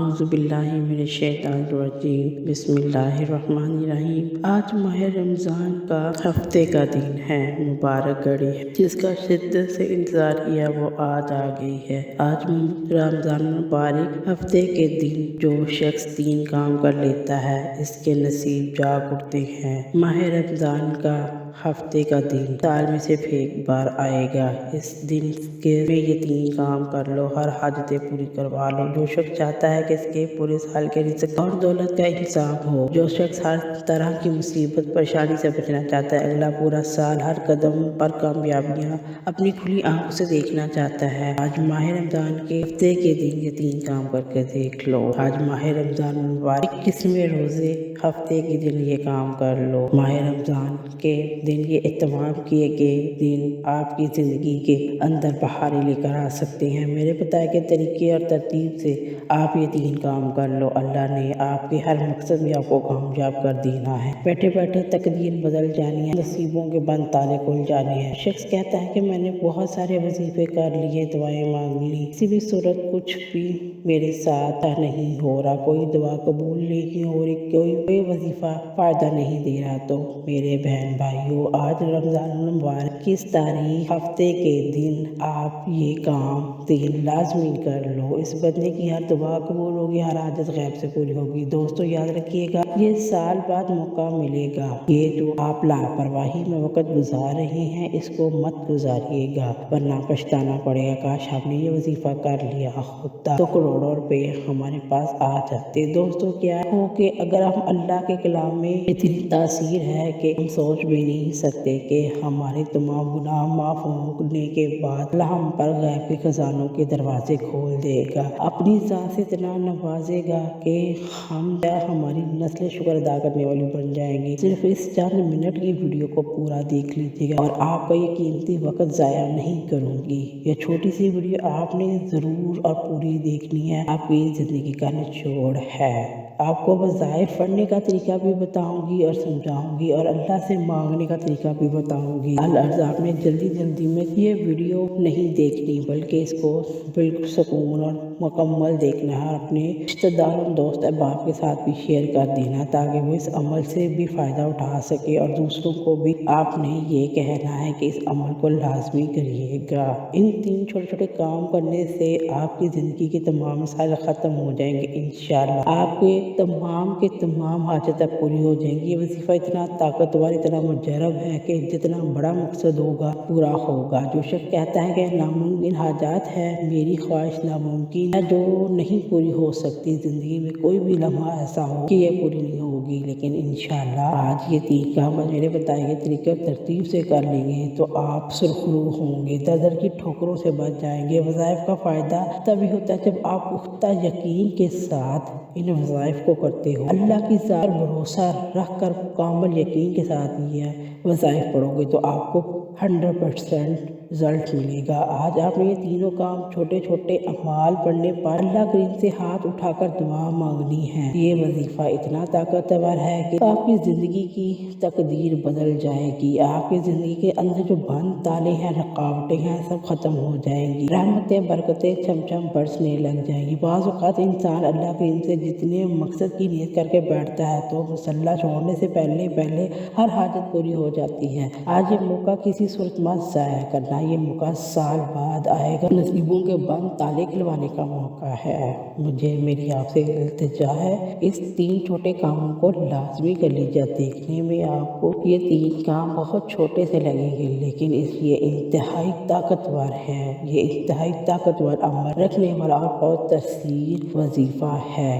اعوذ باللہ من الشیطان الرجیم بسم اللہ الرحمن الرحیم۔ آج ماہ رمضان کا ہفتے کا دن ہے، مبارک گھڑی ہے جس کا شدت سے انتظار کیا وہ آج آ گئی ہے۔ آج رمضان مبارک ہفتے کے دن جو شخص 3 کام کر لیتا ہے اس کے نصیب جاگ اٹھتے ہیں۔ ماہ رمضان کا ہفتے کا دن سال میں صرف ایک بار آئے گا۔ اس دن میں یہ 3 کام کر لو، ہر حاجتیں پوری کروا لو۔ جو شخص چاہتا ہے کہ اس کے پورے سال کے رزق اور دولت کا انتظام ہو، جو شخص ہر طرح کی مصیبت پریشانی سے بچنا چاہتا ہے، اگلا پورا سال ہر قدم پر کامیابیاں اپنی کھلی آنکھوں سے دیکھنا چاہتا ہے، آج ماہ رمضان کے ہفتے کے دن یہ 3 کام کر کے دیکھ لو۔ آج ماہ رمضان مبارک 21ویں روزے ہفتے کے دن یہ کام کر لو۔ ماہ رمضان کے دن یہ اہتمام کیے گئے دن آپ کی زندگی کے اندر بہاریں لے کر آ سکتے ہیں۔ میرے بتائے گئے طریقے اور ترتیب سے آپ یہ 3 کام کر لو، اللہ نے آپ کے ہر مقصد میں آپ کو کامیاب کر دینا ہے۔ بیٹھے بیٹھے تقدیر بدل جانی ہے، نصیبوں کے بند تالے کھل جانے ہیں۔ شخص کہتا ہے کہ میں نے بہت سارے وظیفے کر لیے، دعائیں مانگ لی، کسی بھی صورت کچھ بھی میرے ساتھ نہیں ہو رہا، کوئی دعا قبول نہیں ہو رہی، کوئی وظیفہ فائدہ نہیں دے رہا۔ تو میرے بہن بھائیوں، آج رمضان المبارک 21 تاریخ ہفتے کے دن آپ یہ کام 3 لازمی کر لو۔ اس بندے کی ہر دعا قبول ہوگی، ہر حاجت غیب سے پوری ہوگی۔ دوستو یاد رکھیے گا، یہ سال بعد موقع ملے گا۔ یہ جو آپ لاپرواہی میں وقت گزار رہے ہیں اس کو مت گزاریے گا، ورنہ پچھتانا پڑے گا۔ کاش ہم نے یہ وظیفہ کر لیا ہوتا تو کروڑوں روپے ہمارے پاس آ جاتے۔ دوستو کیا ہو کہ اگر ہم اللہ کے کلام میں اتنی تاثیر ہے کہ ہم سوچ بھی نہیں سکتے کہ ہمارے تمام گناہ معاف ہونے کے بعد اللہ ہم پر غیب کے خزانوں کے دروازے کھول دے گا، اپنی ذات سے اتنا نوازے گا کہ ہماری نسل شکر ادا کرنے والی بن جائیں گی۔ صرف اس چند منٹ کی ویڈیو کو پورا دیکھ لیجیے گا اور آپ کا یہ قیمتی وقت ضائع نہیں کروں گی۔ یہ چھوٹی سی ویڈیو آپ نے ضرور اور پوری دیکھنی ہے، آپ کی زندگی کا نچوڑ ہے۔ آپ کو وظائف پڑھنے کا طریقہ بھی بتاؤں گی اور سمجھاؤں گی، اور اللہ سے مانگنے کا طریقہ بھی بتاؤں گی۔ العرض آپ نے جلدی میں یہ ویڈیو نہیں دیکھنی، بلکہ اس کو بالکل سکون اور مکمل دیکھنا ہے، اور اپنے رشتہ داروں دوست احباب کے ساتھ بھی شیئر کر دینا تاکہ وہ اس عمل سے بھی فائدہ اٹھا سکے، اور دوسروں کو بھی آپ نے یہ کہنا ہے کہ اس عمل کو لازمی کریے گا۔ ان 3 چھوٹے کام کرنے سے آپ کی زندگی کے تمام مسائل ختم ہو جائیں گے انشاءاللہ۔ آپ کے تمام حاجتیں پوری ہو جائیں گی۔ یہ وظیفہ اتنا طاقتور، اتنا مجرب ہے کہ جتنا بڑا مقصد ہوگا پورا ہوگا۔ جو شخص کہتا ہے کہ ناممکن حاجات ہے، میری خواہش ناممکن ہے جو نہیں پوری ہو سکتی، زندگی میں کوئی بھی لمحہ ایسا ہو کہ یہ پوری نہیں ہوگی، لیکن انشاءاللہ آج یہ 3 کام میرے بتائے گئے طریقے اور ترتیب سے کر لیں گے تو آپ سرخرو ہوں گے، در کی ٹھوکروں سے بچ جائیں گے۔ وظائف کا فائدہ تبھی ہوتا ہے جب آپ پختہ یقین کے ساتھ ان وظائف کو کرتے ہو، اللہ کی ذات پر بھروسہ رکھ کر کامل یقین کے ساتھ یہ وظائف پڑھو گے تو آپ کو 100% رزلٹ ملے گا۔ آج آپ نے یہ 3 کام چھوٹے اعمال پڑھنے پر اللہ کریم سے ہاتھ اٹھا کر دعا مانگنی ہے۔ یہ وظیفہ اتنا طاقتور ہے کہ آپ کی زندگی کی تقدیر بدل جائے گی، آپ کی زندگی کے اندر جو بند تالے ہیں، رکاوٹیں ہیں، سب ختم ہو جائیں گی، رحمتیں برکتیں چم برسنے لگ جائیں گی۔ بعض اوقات انسان اللہ کریم سے جتنے مقصد کی نیت کر کے بیٹھتا ہے تو مصلی چھوڑنے سے پہلے ہر حاجت پوری ہو جاتی ہے۔ آج یہ موقع کسی صورت مت ضائع کرنا، یہ موقع سال بعد آئے گا، نصیبوں کے بند تالے کھلوانے کا موقع ہے۔ میری آپ سے التجا ہے، اس 3 چھوٹے کاموں کو لازمی کر لیجیے۔ دیکھنے میں آپ کو یہ 3 کام بہت چھوٹے سے لگیں گے، لیکن یہ انتہائی طاقتور ہے، یہ انتہائی طاقتور عمل رکھنے والا اور بہت تاثیر وظیفہ ہے۔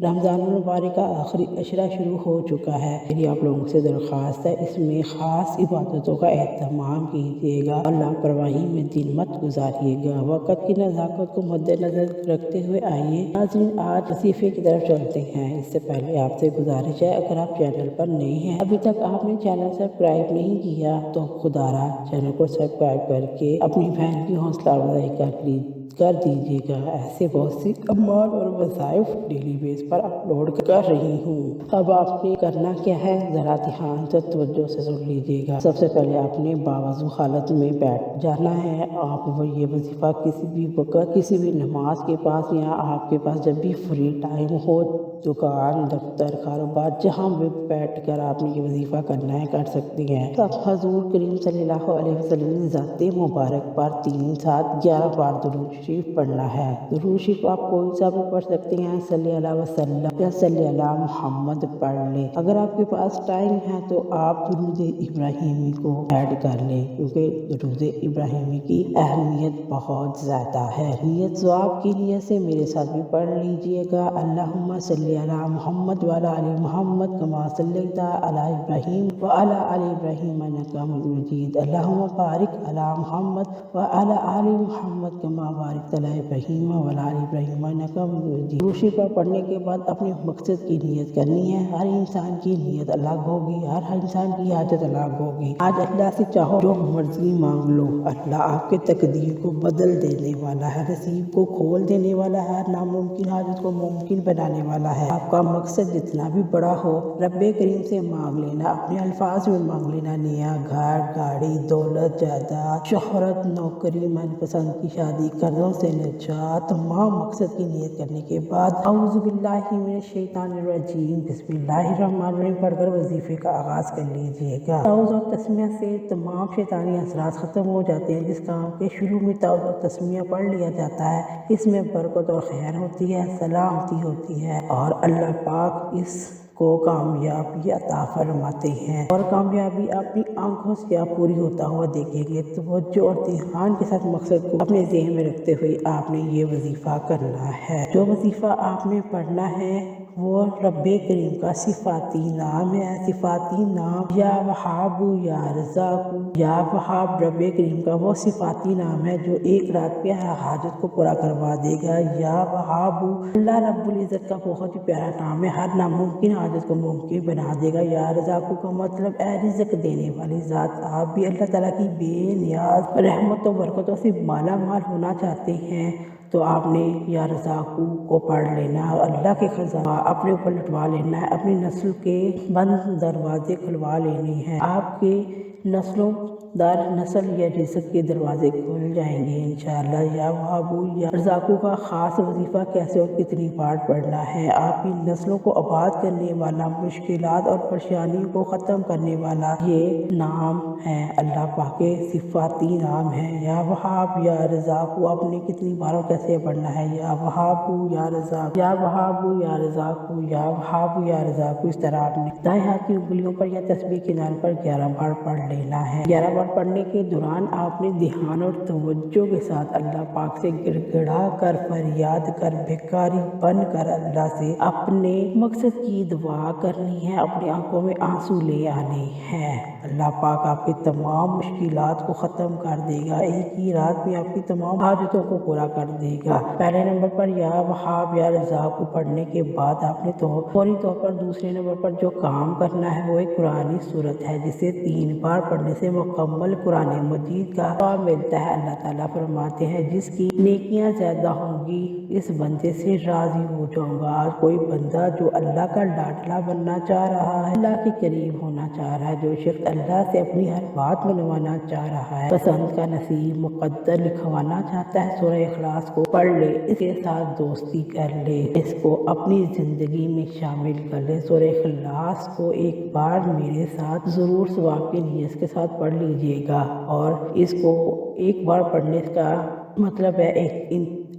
رمضان المبارک کا آخری عشرہ شروع ہو چکا ہے، میری آپ لوگوں سے درخواست ہے اس میں خاص عبادتوں کا اہتمام کیجیے گا اور لاپرواہی میں دن مت گزاریے گا۔ وقت کی نزاکت کو مد نظر رکھتے ہوئے آئیے ناظرین آج وظیفے کی طرف چلتے ہیں۔ اس سے پہلے آپ سے گزارش ہے، اگر آپ چینل پر نئے ہیں، ابھی تک آپ نے چینل سبسکرائب نہیں کیا تو خدا را چینل کو سبسکرائب کر کے اپنی بہن کی حوصلہ افزائی کر لیجیے کر دیجیے گا۔ ایسے بہت سی اعمال اور وظائف ڈیلی بیس پر اپلوڈ کر رہی ہوں۔ اب آپ نے کرنا کیا ہے، ذرا دھیان سے توجہ سے سن لیجیے گا۔ سب سے پہلے آپ نے باوضو حالت میں بیٹھ جانا ہے۔ آپ یہ وظیفہ کسی بھی وقت، کسی بھی نماز کے پاس یا آپ کے پاس جب بھی فری ٹائم ہو، دکان، دفتر، کاروبار، جہاں بھی بیٹھ کر آپ نے یہ وظیفہ کرنا ہے کر سکتی ہیں۔ اب حضور کریم صلی اللہ علیہ وسلم کی ذات مبارک پر 3 7 11 بار درود شریف پڑھنا ہے۔ درود شریف آپ کوئی سا بھی پڑھ سکتے ہیں، صلی اللہ وسلم یا صلی اللہ محمد پڑھ لیں۔ اگر آپ کے پاس ٹائم ہے تو آپ درود ابراہیمی کو ایڈ کر لیں، کیونکہ درود ابراہیمی کی اہمیت بہت زیادہ ہے۔ نیت ثواب کی نیت سے میرے ساتھ بھی پڑھ لیجیے گا۔ اللہم صلی علی محمد وعلی آل محمد کما صلیت علی ابراہیم وعلی آل ابراہیم انک حمید مجید۔ اللہم بارک علی محمد وعلی آل محمد کما بارکت علی ابراہیم وعلی آل ابراہیم انک حمید مجید۔ درود شریف پر پڑھنے کے بعد اپنے مقصد کی نیت کرنی ہے۔ ہر انسان کی نیت الگ ہوگی، ہر انسان کی حاجت الگ ہوگی۔ آج اللہ سے چاہو جو مرضی مانگ لو، اللہ آپ کے تقدیر کو بدل دینے والا ہے، نصیب کو کھول دینے والا ہے، ناممکن حاجت کو ممکن بنانے والا ہے۔ آپ کا مقصد جتنا بھی بڑا ہو، رب کریم سے مانگ لینا، اپنے الفاظ میں مانگ لینا۔ نیا گھر، گاڑی، دولت، جائیداد، شہرت، نوکری، من پسند کی شادی، قرضوں سے نجات، تمام مقصد کی نیت کرنے کے بعد اعوذ باللہ من الشیطان الرجیم بسم اللہ الرحمن الرحیم پڑھ کر وظیفے کا آغاز کر لیجیے گا۔ تعوذ اور تسمیہ سے تمام شیطانی اثرات ختم ہو جاتے ہیں۔ جس کام کے شروع میں تعوذ اور تسمیہ پڑھ لیا جاتا ہے، اس میں برکت اور خیر ہوتی ہے، سلامتی ہوتی ہے، اور اللہ پاک اس کو کامیابی عطا فرماتے ہیں، اور کامیابی اپنی آنکھوں سے آپ پوری ہوتا ہوا دیکھیں گے۔ توجہ اور دھیان کے ساتھ مقصد کو اپنے ذہن میں رکھتے ہوئے آپ نے یہ وظیفہ کرنا ہے۔ جو وظیفہ آپ نے پڑھنا ہے وہ رب کریم کا صفاتی نام ہے۔ صفاتی نام یا وہاب یا رزاق، یا وہاب رب کریم کا وہ صفاتی نام ہے جو ایک رات پہ ہر حاجت کو پورا کروا دے گا۔ یا وہاب اللہ رب العزت کا بہت ہی پیارا نام ہے، ہر ناممکن حاجت کو ممکن بنا دے گا۔ یا رزاق کا مطلب ہے رزق دینے والی ذات۔ آپ بھی اللہ تعالیٰ کی بے نیاز رحمت و برکتوں سے مالا مال ہونا چاہتے ہیں تو آپ نے یا رزاقو کو پڑھ لینا ہے، اور اللہ کے خزانہ اپنے اوپر لٹوا لینا ہے، اپنی نسل کے بند دروازے کھلوا لینے ہیں۔ آپ کے نسلوں در نسل یا رزق کے دروازے کھل جائیں گے انشاءاللہ۔ یا وہابو یا رزاقو کا خاص وظیفہ کیسے اور کتنی بار پڑھنا ہے۔ آپ کی نسلوں کو آباد کرنے والا، مشکلات اور پریشانیوں کو ختم کرنے والا یہ نام ہے، اللہ پاک کے صفاتی نام ہے۔ یا وہاب یا رزاقو آپ نے کتنی باروں کیسے پڑھنا ہے، یا وہابو یا رزاق، یا وہابو یا رزاقو، یا وہابو یا رزاقو، اس طرح آپ نے دائیں ہاتھ کی انگلیوں پر یا تسبیح کے نال پر 11 بار پڑھ لینا ہے۔ 11 بار پڑھنے کے دوران آپ نے دھیان اور توجہ کے ساتھ اللہ پاک سے گڑ گڑا کر، فریاد کر، بھکاری بن کر اللہ سے اپنے مقصد کی دعا کرنی ہے، اپنی آنکھوں میں آنسو لے آنے ہیں۔ اللہ پاک آپ کی تمام مشکلات کو ختم کر دے گا، ایک ہی رات میں آپ کی تمام حاجتوں کو پورا کر دے گا۔ پہلے نمبر پر یا وہاب یا رزاق کو پڑھنے کے بعد آپ نے فوری طور پر دوسرے نمبر پر جو کام کرنا ہے وہ ایک قرآنی صورت ہے، جسے 3 بار پڑھنے سے مکمل قرآن مجید کا ثواب ملتا ہے۔ اللہ تعالیٰ فرماتے ہیں جس کی نیکیاں زیادہ ہوں گی اس بندے سے راضی ہو جاؤں گا۔ آج کوئی بندہ جو اللہ کا لاڈلا بننا چاہ رہا ہے، اللہ کے قریب ہونا چاہ رہا ہے، جو شخص اللہ سے اپنی ہر بات منوانا چاہ رہا ہے، پسند کا نصیب مقدر لکھوانا چاہتا ہے، سورہ اخلاص کو پڑھ لے، اس کے ساتھ دوستی کر لے، اس کو اپنی زندگی میں شامل کر لے۔ سورہ اخلاص کو ایک بار میرے ساتھ ضرور ثواب کی نیت کے ساتھ پڑھ لیجیے گا، اور اس کو ایک بار پڑھنے کا مطلب ہے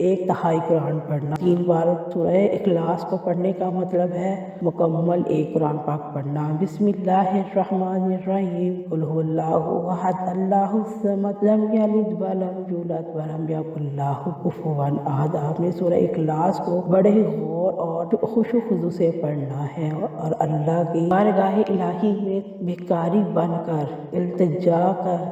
ایک تہائی قرآن پڑھنا۔ 3 بار سورہ اخلاص کو پڑھنے کا مطلب ہے مکمل ایک قرآن پاک پڑھنا۔ بسم اللہ الرحمن الرحیم قل هو اللہ احد اللہ الصمد لم یلد ولم یولد ولم یکن لہ کفوا احد۔ آپ نے سورہ اخلاص کو بڑے ہی غور اور خوش و خضو سے پڑھنا ہے اور اللہ کی بارگاہ الہی میں بھکاری بن کر التجا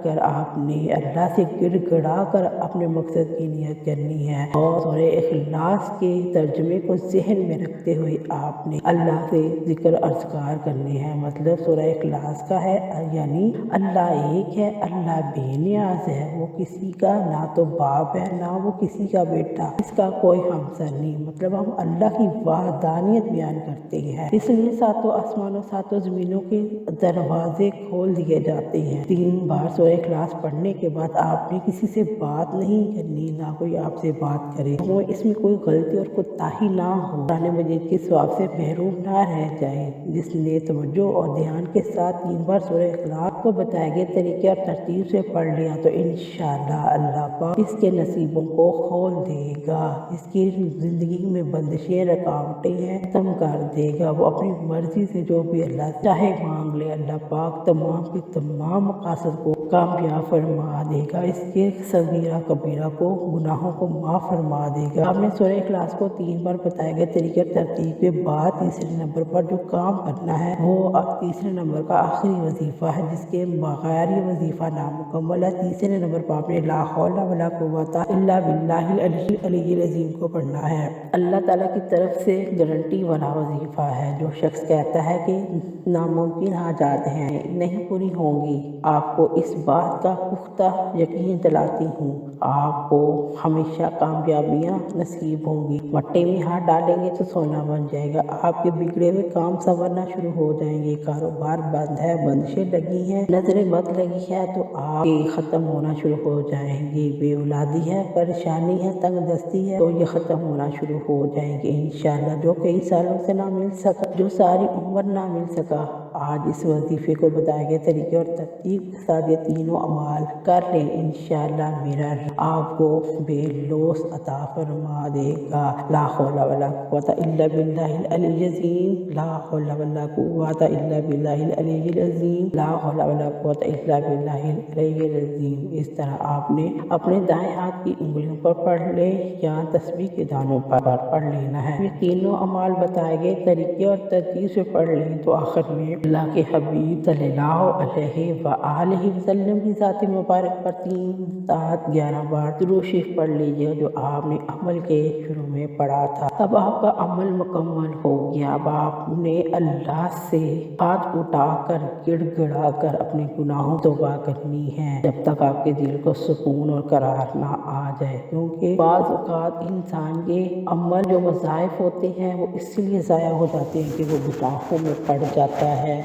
کر آپ نے اللہ سے گڑ گڑا کر اپنے مقصد کی نیت کرنی ہے، اور سورہ اخلاص کے ترجمے کو ذہن میں رکھتے ہوئے آپ نے اللہ سے ذکر اذکار کرنے ہیں۔ مطلب سورہ اخلاص کا ہے یعنی اللہ ایک ہے، اللہ بے نیاز ہے، وہ کسی کا نہ تو باپ ہے نہ وہ کسی کا بیٹا، اس کا کوئی ہمسر نہیں۔ مطلب ہم اللہ کی وحدانیت بیان کرتے ہیں، اس لیے ساتوں آسمانوں ساتوں زمینوں کے دروازے کھول دیے جاتے ہیں۔ 3 بار سورہ اخلاص پڑھنے کے بعد آپ نے کسی سے بات نہیں کرنی، نہ کوئی آپ سے بات کرے، وہ اس میں کوئی غلطی اور کوتاہی نہ ہو، قرآن مجید کے ثواب سے محروم نہ رہ جائے۔ جس نے توجہ اور دھیان کے ساتھ 3 بار سورہ اخلاص کو بتائے گئے طریقے اور ترتیب سے پڑھ لیا تو انشاءاللہ اللہ پاک اس کے نصیبوں کو کھول دے گا، اس کی زندگی میں بندشیں رکاوٹیں ہیں ختم کر دے گا۔ وہ اپنی مرضی سے جو بھی اللہ چاہے مانگ لے، اللہ پاک تمام کے تمام مقاصد کو کامیاب فرما دے گا، اس کے صغیرہ کبیرہ کو گناہوں کو معاف فرما دے گا۔ آپ نے سورہ اخلاص کو 3 بار بتائے گئے طریقے اور ترتیب کے بعد تیسرے نمبر پر جو کام کرنا ہے وہ تیسرے نمبر کا آخری وظیفہ ہے، جس کے بغیر یہ وظیفہ نامکمل ہے۔ تیسرے نمبر پر آپ نے لا حول ولا قوت الا باللہ العلی العظیم کو پڑھنا ہے۔ اللہ تعالیٰ کی طرف سے گارنٹی والا وظیفہ ہے۔ جو شخص کہتا ہے کہ ناممکن حاجات ہیں نہیں پوری ہوں گی، آپ کو اس بات کا پختہ یقین دلاتی ہوں، آپ کو ہمیشہ کامیابیاں نصیب ہوں گی۔ مٹی میں ہاتھ ڈالیں گے تو سونا بن جائے گا، آپ کے بگڑے ہوئے کام سنورنا شروع ہو جائیں گے۔ کاروبار بند ہے، بندشیں لگی ہیں، نظریں بد لگی ہے تو آپ کے ختم ہونا شروع ہو جائیں گے۔ بے اولادی ہے، پریشانی ہے، تنگ دستی ہے تو یہ ختم ہونا شروع ہو جائیں گے انشاءاللہ۔ جو کئی سالوں سے نہ مل سکا، جو ساری عمر نہ مل سکا، آج اس وظیفے کو بتائے گئے طریقے اور ترتیب کے ساتھ یہ تینوں اعمال کر لیں، انشاءاللہ میرا رب آپ کو بے لوث عطا فرما دے گا۔ لا حول ولا قوت الا باللہ العلی العظیم، لا حول ولا قوت الا باللہ العلی العظیم، لا حول ولا قوت الا باللہ العلی العظیم۔ اس طرح آپ نے اپنے دائیں ہاتھ کی انگلیوں پر پڑھ لے یا تسبیح کے دانوں پر پڑھ لینا ہے۔ یہ تینوں اعمال بتائے گئے طریقے اور ترتیب سے پڑھ لیں تو آخر میں اللہ کے حبیب صلی اللہ علیہ وآلہ وسلم کی ذات مبارک پر 11 بار درود شریف پڑھ لیجیے جو آپ نے عمل کے شروع میں پڑھا تھا۔ اب آپ کا عمل مکمل ہو گیا، اب آپ نے اللہ سے ہاتھ اٹھا کر گڑ گڑا کر اپنے گناہوں توبہ کرنی ہے، جب تک آپ کے دل کو سکون اور قرار نہ آ جائے، کیونکہ بعض اوقات انسان کے عمل جو وظائف ہوتے ہیں وہ اس لیے ضائع ہو جاتے ہیں کہ وہ گناہوں میں پڑ جاتا ہے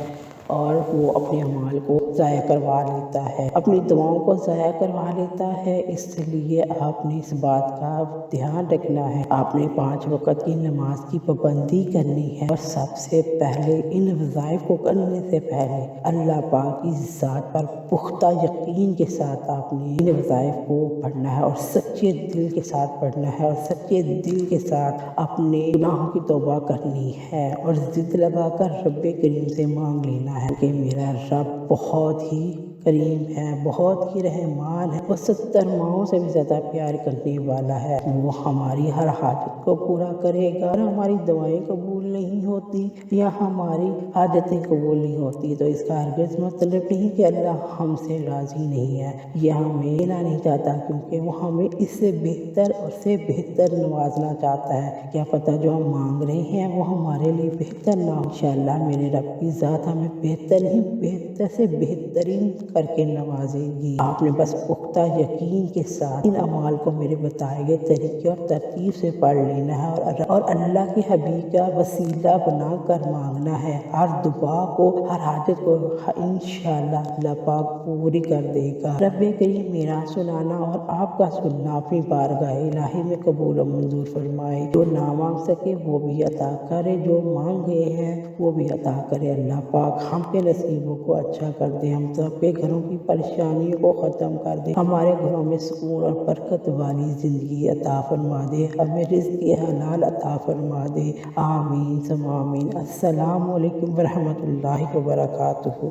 اور وہ اپنے اعمال کو ضائع کروا لیتا ہے، اپنی دعاؤں کو ضائع کروا لیتا ہے۔ اس لیے آپ نے اس بات کا دھیان رکھنا ہے، آپ نے 5 وقت کی نماز کی پابندی کرنی ہے، اور سب سے پہلے ان وظائف کو کرنے سے پہلے اللہ پاک کی ذات پر پختہ یقین کے ساتھ آپ نے ان وظائف کو پڑھنا ہے اور سچے دل کے ساتھ پڑھنا ہے، اور سچے دل کے ساتھ اپنے گناہوں کی توبہ کرنی ہے اور ضد لگا کر رب کریم سے مانگ لینا ہے کہ میرا رب بہت ہی کریم ہے، بہت ہی رحمان ہے، وہ 70 ماؤں سے بھی زیادہ پیار کرنے والا ہے، وہ ہماری ہر حاجت کو پورا کرے گا۔ اور ہماری دعائیں قبول نہیں ہوتی یا ہماری حاجتیں قبول نہیں ہوتی تو اس کا ہرگز مطلب نہیں کہ اللہ ہم سے راضی نہیں ہے، یہ ہمیں دینا نہیں چاہتا، کیونکہ وہ ہمیں اس سے بہتر اور سے بہتر نوازنا چاہتا ہے۔ کیا پتہ جو ہم مانگ رہے ہیں وہ ہمارے لیے بہتر نہ ہو، انشاءاللہ میرے رب کی ذات ہمیں بہتر ہی بہتر سے بہترین کر کے نوازے گی۔ آپ نے بس پختہ یقین کے ساتھ ان اعمال کو میرے بتائے گئے طریقے اور ترتیب سے پڑھ لینا ہے اور اللہ کے حبیب کا وسیلہ بنا کر مانگنا ہے، ہر دعا کو، ہر حاجت کو انشاءاللہ اللہ پاک پوری کر دے گا۔ رب کریم میرا سنانا اور آپ کا سننا اپنی بارگاہ الہی میں قبول و منظور فرمائے، جو نہ مانگ سکے وہ بھی عطا کرے، جو مانگ گئے ہیں وہ بھی عطا کرے۔ اللہ پاک ہم کے نصیبوں کو اچھا کر دے، ہم سب کے گھروں کی پریشانیوں کو ختم کر دے، ہمارے گھروں میں سکون اور برکت والی زندگی عطا فرما دے، ہمیں رزق حلال عطا فرما دے، آمین ثم آمین۔ السلام علیکم ورحمۃ اللہ وبرکاتہ۔